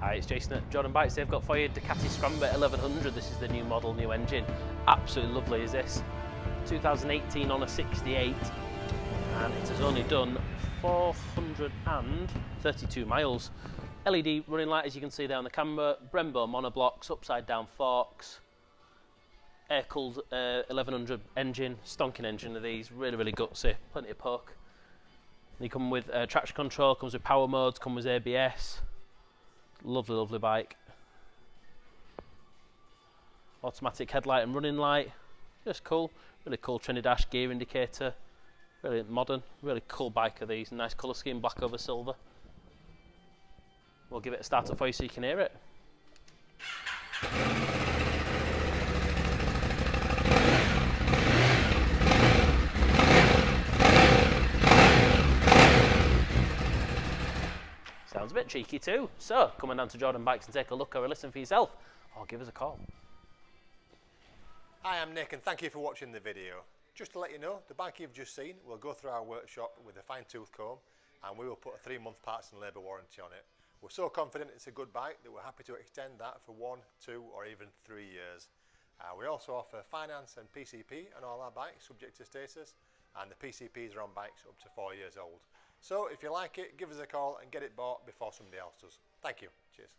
Hi, it's Jason at Jordanbikes. They've got for you Ducati Scrambler 1100. This is the new model, new engine. Absolutely lovely is this. 2018 on a 68, and it has only done 432 miles. LED running light, as you can see there on the camera. Brembo monoblocks, upside down forks. Air-cooled 1100 engine, stonking engine of these, really gutsy, plenty of poke. They come with traction control, comes with power modes, come with ABS. Lovely bike. Automatic headlight and running light, just cool. Really cool Trinidad gear indicator, really modern, really cool bike of these. Nice colour scheme, black over silver. We'll give it a start up for you so you can hear it. Sounds a bit cheeky too. So, come on down to Jordanbikes and take a look or a listen for yourself, or give us a call. Hi, I'm Nick and thank you for watching the video. Just to let you know, the bike you've just seen will go through our workshop with a fine-tooth comb, and we will put a 3-month parts and labour warranty on it. We're so confident it's a good bike that we're happy to extend that for 1, 2 or even 3 years. We also offer finance and PCP on all our bikes subject to status, and the PCPs are on bikes up to 4 years old. So if you like it, give us a call and get it bought before somebody else does. Thank you. Cheers.